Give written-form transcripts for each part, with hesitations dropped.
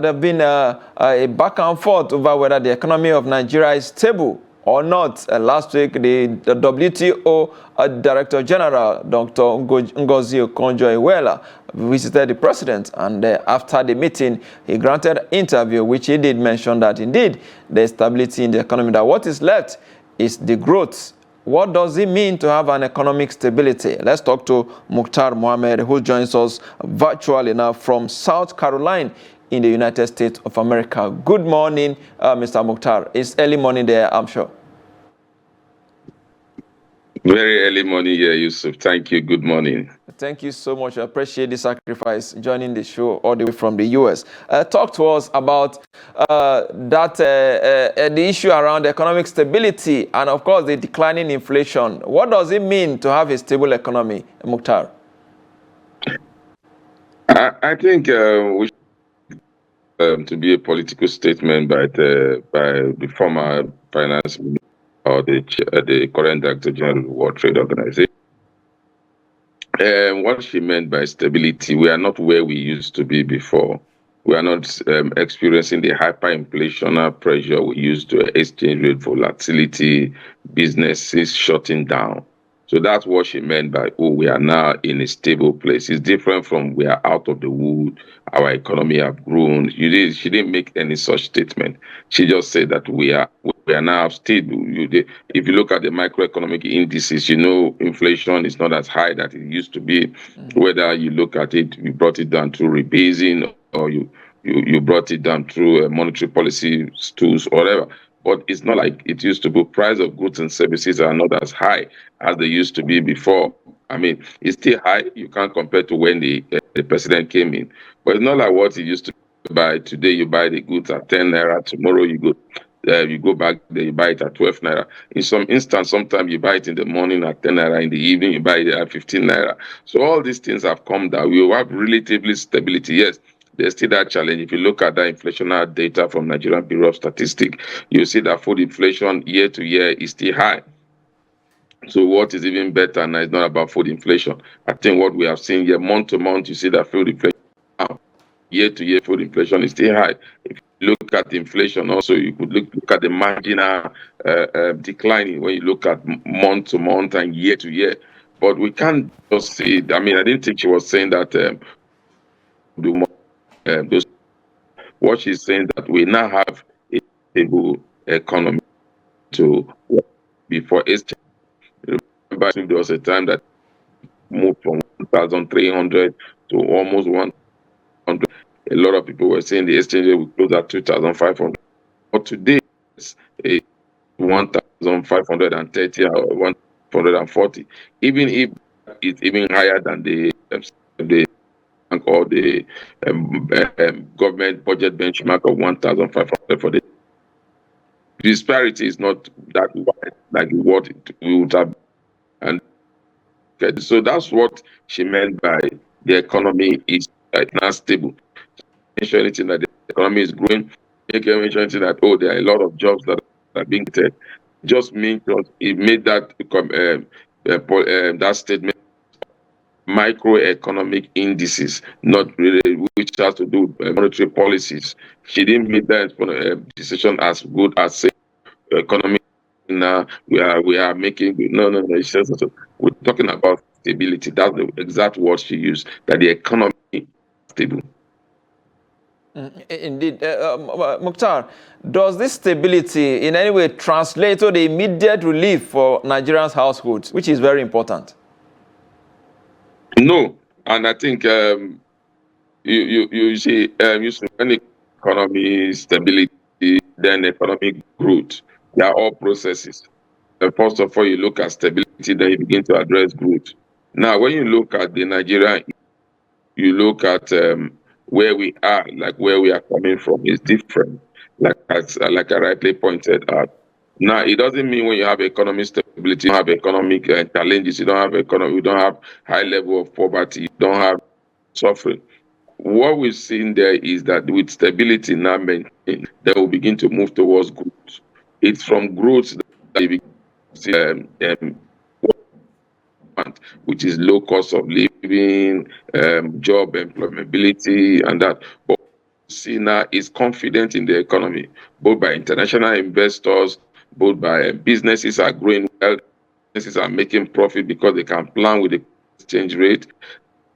There have been a back and forth over whether the economy of Nigeria is stable or not. Last week, the WTO Director General, Dr. Ngozi Okonjo-Iweala, visited the president, and after the meeting, he granted an interview, which he did mention that indeed there is stability in the economy, that what is left is the growth. What does it mean to have an economic stability? Let's talk to Muktar Muhammed, who joins us virtually now from South Carolina in the United States of America. Good morning, Mr. Muktar. It's early morning there, I'm sure. Very early morning here, Yusuf. Thank you. Good morning. Thank you so much. I appreciate the sacrifice joining the show all the way from the U.S. Talk to us about the issue around economic stability and, of course, the declining inflation. What does it mean to have a stable economy, Muktar? I think we should, to be a political statement by the former finance minister or the current director general of the World Trade Organization. What she meant by stability, we are not where we used to be before. We are not experiencing the hyperinflationary pressure we used to, exchange rate volatility, businesses shutting down. So that's what she meant by, oh, we are now in a stable place. It's different from we are out of the wood, our economy have grown. She didn't make any such statement. She just said that we are now stable. If you look at the macroeconomic indices, inflation is not as high that it used to be. Whether you look at it, you brought it down through rebasing, or you brought it down through monetary policy tools, or whatever. But it's not like it used to be. Price of goods and services are not as high as they used to be before. I mean, it's still high. You can't compare to when the president came in. But it's not like what it used to buy. Today you buy the goods at 10 naira. Tomorrow you go back there, you buy it at 12 naira. In some instance, sometimes you buy it in the morning at 10 naira. In the evening, you buy it at 15 naira. So all these things have come down. We have relatively stability. Yes, there's still that challenge. If you look at that inflationary data from Nigerian Bureau of Statistics, you see that food inflation year to year is still high. So what is even better now is not about food inflation. I think what we have seen here month to month, you see that food inflation year to year food inflation is still high. If you look at inflation also, you could look at the marginal declining when you look at month to month and year to year. But we can't just see it. I mean, I didn't think she was saying that do more. What she's saying that we now have a stable economy to before exchange. Remember, there was a time that moved from 1,300 to almost 100. A lot of people were saying the exchange rate will close at 2,500. But today it's 1,530 or 140. Even if it's even higher than the or the government budget benchmark of 1,500 for the disparity is not that wide like what we would have. And so that's what she meant by the economy is not stable. Mention anything that the economy is growing. You can mention anything that there are a lot of jobs that are being created. Just means it made that that statement microeconomic indices, not really, which has to do with monetary policies. She didn't make that decision as good as say economy. Now we are making no. It's just, we're talking about stability. That's the exact word she used. That the economy is stable. Indeed. Muktar, does this stability in any way translate to the immediate relief for Nigerians' households, which is very important? No, and I think you see, when the economy stability, then economic growth, they are all processes. First of all, you look at stability, then you begin to address growth. Now, when you look at the Nigerian, you look at where we are, like where we are coming from, is different. Like I rightly pointed out. Now, it doesn't mean when you have economic stability, you don't have economic challenges, you don't have high level of poverty, you don't have suffering. What we've seen there is that with stability now maintained, they will begin to move towards growth. It's from growth that you begin to see which is low cost of living, job employability, and that. But see now is confident in the economy, both by international investors, both by businesses are growing well, businesses are making profit because they can plan with the exchange rate.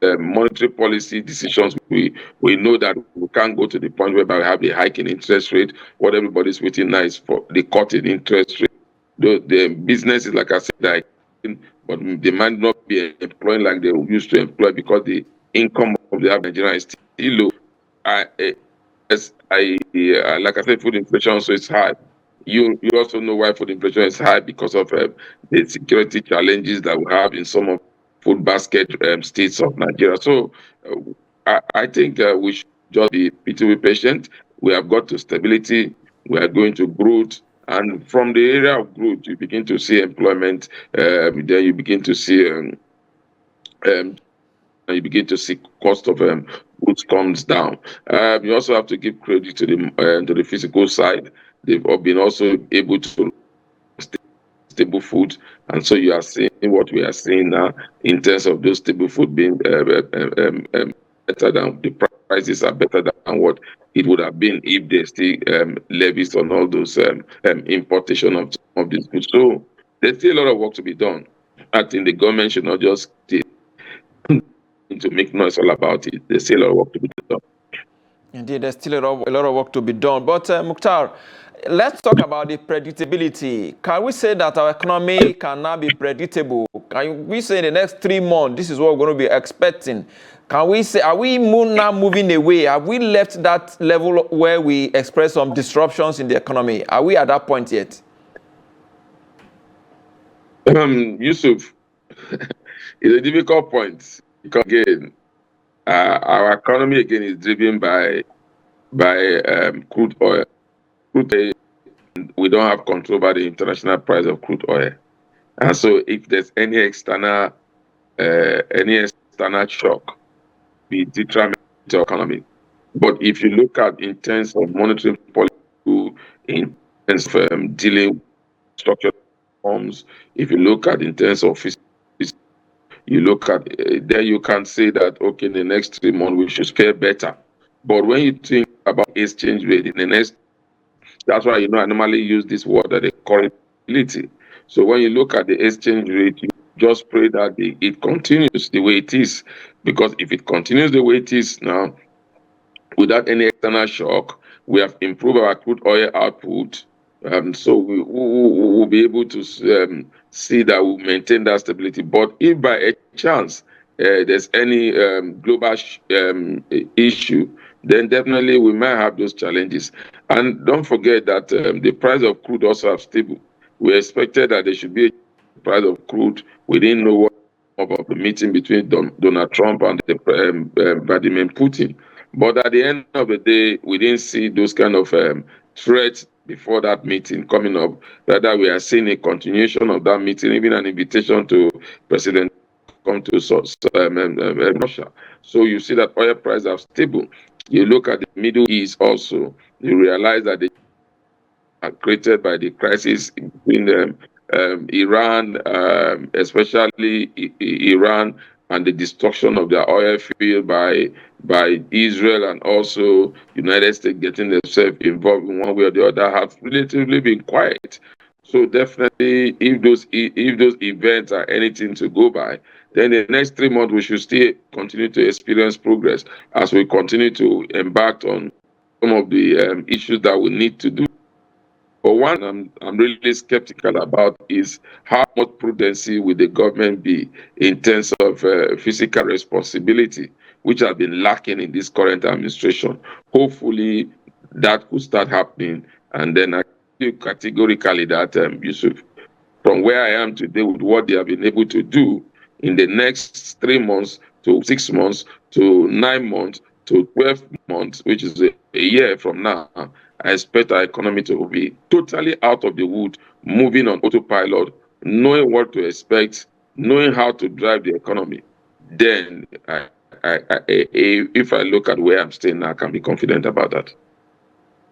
Monetary policy decisions, we know that we can't go to the point whereby we have the hike in interest rate. What everybody's waiting now is for the cut in interest rate. The businesses, like I said, but they might not be employing like they used to employ because the income of the average Nigerian is still low. I, as like I said, food inflation also is high. You also know why food inflation is high because of the security challenges that we have in some of food basket states of Nigeria. So I think we should just be be patient. We have got to stability. We are going to growth, and from the area of growth, you begin to see employment. Then you begin to see um, you begin to see cost of goods comes down. You also have to give credit to the physical side. They've all been also able to stable food, and so you are seeing what we are seeing now in terms of those stable food being better than the prices are better than what it would have been if they still levies on all those importation of some of these goods. So there's still a lot of work to be done. I think the government should not just stay to make noise all about it. There's still a lot of work to be done. Indeed, there's still a lot of work to be done. But Muktar, let's talk about the predictability. Can we say that our economy can now be predictable? Can we say in the next 3 months, this is what we're going to be expecting? Can we say, are we now moving away? Have we left that level where we express some disruptions in the economy? Are we at that point yet? Yusuf, it's a difficult point because again, our economy again is driven by crude oil. Crude oil, we don't have control over the international price of crude oil, and so if there's any external shock, be detriment to economy. But if you look at in terms of monetary policy, in terms of dealing with structural reforms, if you look at in terms of you look at there, you can say that okay, in the next 3 months we should fare better. But when you think about exchange rate in the next, that's why I normally use this word that they call it. So when you look at the exchange rate, you just pray that it continues the way it is, because if it continues the way it is now, without any external shock, we have improved our crude oil output. So we will be able to see that we maintain that stability. But if by a chance there's any global issue, then definitely we might have those challenges. And don't forget that the price of crude also are stable. We expected that there should be a price of crude. We didn't know what of the meeting between Donald Trump and Vladimir Putin. But at the end of the day, we didn't see those kind of threats before that meeting coming up. Rather, we are seeing a continuation of that meeting, even an invitation to President come to Russia. So you see that oil prices are stable. You look at the Middle East also, you realize that they are created by the crisis between Iran, especially Iran, and the destruction of their oil field by Israel, and also United States getting themselves involved in one way or the other, have relatively been quiet. So definitely, if those events are anything to go by, then the next 3 months we should still continue to experience progress as we continue to embark on some of the issues that we need to do. But one I'm really skeptical about is how much prudency will the government be in terms of fiscal responsibility, which has been lacking in this current administration. Hopefully, that could start happening, and then I feel categorically that Yusuf, from where I am today with what they have been able to do in the next 3 months to 6 months to 9 months to 12 months, which is a year from now, I expect our economy to be totally out of the wood, moving on autopilot, knowing what to expect, knowing how to drive the economy. Then, if I look at where I'm staying now, I can be confident about that.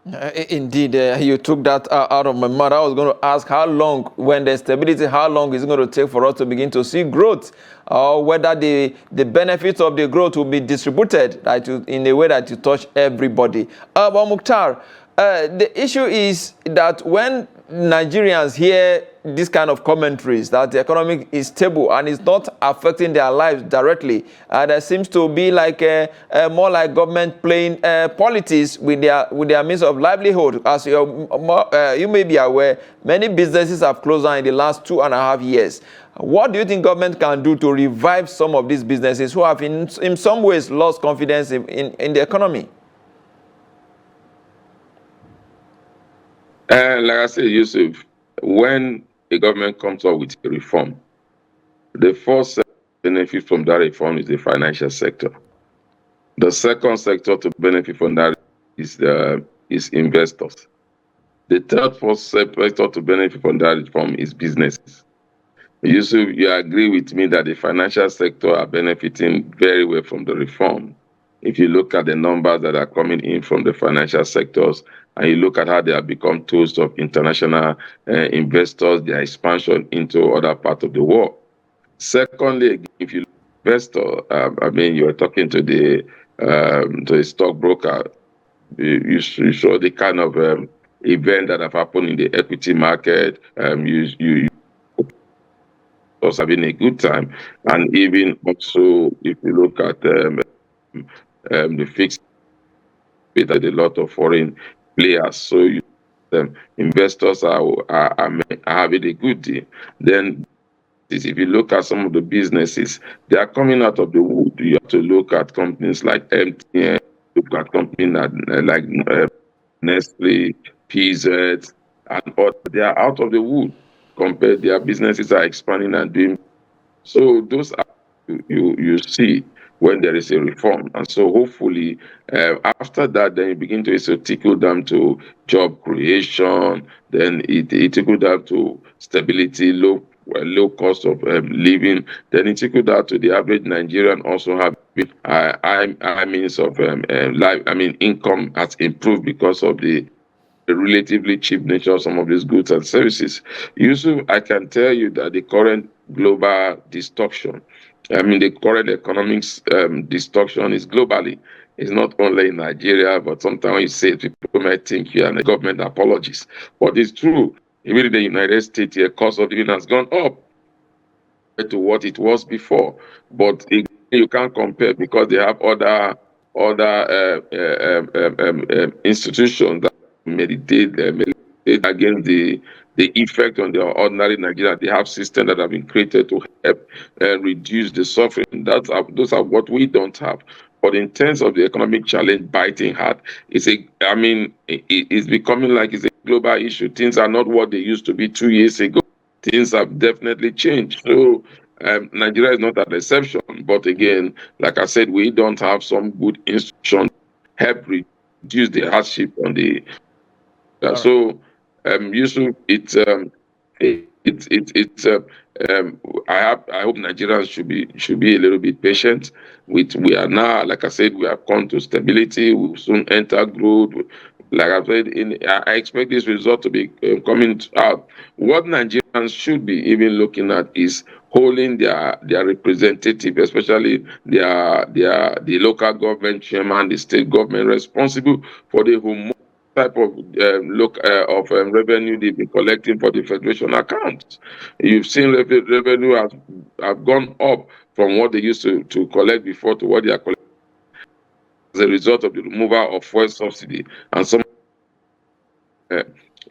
Indeed, you took that out of my mouth. I was going to ask how long, when there's stability, how long is it going to take for us to begin to see growth, or whether the benefits of the growth will be distributed in a way that you touch everybody. But Muktar, the issue is that when Nigerians hear this kind of commentaries that the economy is stable and it's not affecting their lives directly, there seems to be like more like government playing politics with their means of livelihood. As you may be aware, many businesses have closed down in the last 2.5 years. What do you think government can do to revive some of these businesses who have in some ways lost confidence in the economy? Like I said, Yusuf, when a government comes up with a reform, the first benefit from that reform is the financial sector. The second sector to benefit from that is investors. The third first sector to benefit from that reform is businesses. Yusuf, you agree with me that the financial sector are benefiting very well from the reform. If you look at the numbers that are coming in from the financial sectors, and you look at how they have become tools of international investors, their expansion into other parts of the world. Secondly, if you investor, I mean, you are talking to the stockbroker, you saw the kind of event that have happened in the equity market. You was having a good time, and even also if you look at the fixed rate, a lot of foreign players, so investors are having a good deal. Then if you look at some of the businesses, they are coming out of the wood. You have to look at companies like MTN, look at companies like Nestle, PZ, and all. They are out of the wood. Compared, their businesses are expanding and doing. So those are you see when there is a reform, and so hopefully after that, then you begin to also trickle down to job creation. Then it trickle down to stability, low cost of living. Then it trickle down to the average Nigerian also having I means of life. I mean income has improved because of the relatively cheap nature of some of these goods and services. Yusuf, I can tell you that the current global distortion, I mean, the current economics distortion is globally. It's not only in Nigeria, but sometimes when you say it, people might think you are a government apologist. But it's true. Even in the United States, the cost of living has gone up to what it was before. But again, you can't compare because they have other institutions that meditate against the effect on the ordinary Nigerian. They have systems that have been created to help reduce the suffering. Those are what we don't have. But in terms of the economic challenge biting hard, it's becoming like it's a global issue. Things are not what they used to be 2 years ago. Things have definitely changed. So Nigeria is not an exception. But again, like I said, we don't have some good institutions help reduce the hardship on the. So, Yusuf, it's I hope Nigerians should be a little bit patient. We are now, like I said, we have come to stability. We'll soon enter growth. Like I said, I expect this result to be coming out. What Nigerians should be even looking at is holding their representative, especially the local government chairman, the state government responsible for the home type of revenue they've been collecting for the federation accounts. You've seen revenue have gone up from what they used to collect before to what they are collecting as a result of the removal of fuel subsidy, and some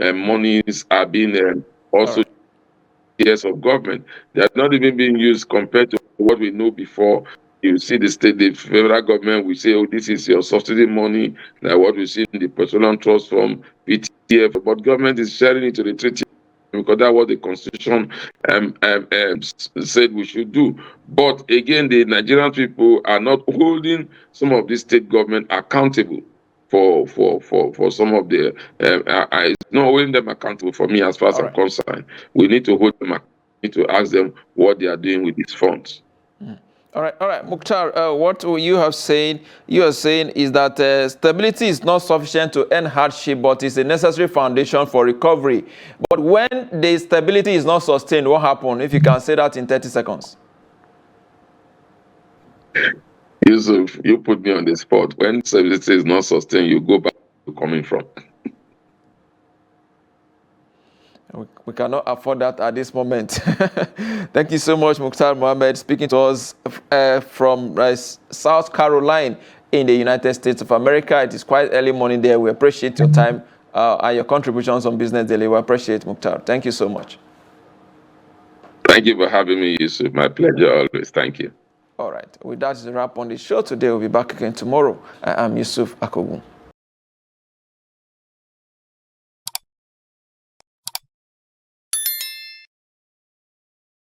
monies are being also years of government. They are not even being used compared to what we know before. You see the federal government will say, oh, this is your subsidy money, like what we see in the petroleum trust from PTF, but government is sharing it to the treaty because that's what the constitution said we should do. But again, the Nigerian people are not holding some of the state government accountable for some of the it's not holding them accountable for me as far as I'm concerned. We need to hold them accountable. We need to ask them what they are doing with these funds. All right, Muktar, what you are saying is that stability is not sufficient to end hardship, but is a necessary foundation for recovery. But when the stability is not sustained, what happens? If you can say that in 30 seconds. Yusuf, you put me on the spot. When stability is not sustained, you go back to coming from. We cannot afford that at this moment. Thank you so much, Muktar Muhammed, speaking to us from South Carolina in the United States of America. It is quite early morning there. We appreciate your time and your contributions on Business Daily. We appreciate Muktar. Thank you so much. Thank you for having me, Yusuf. My pleasure always. Thank you. All right. With that is a wrap on the show today. We'll be back again tomorrow. I'm Yusuf Akogun.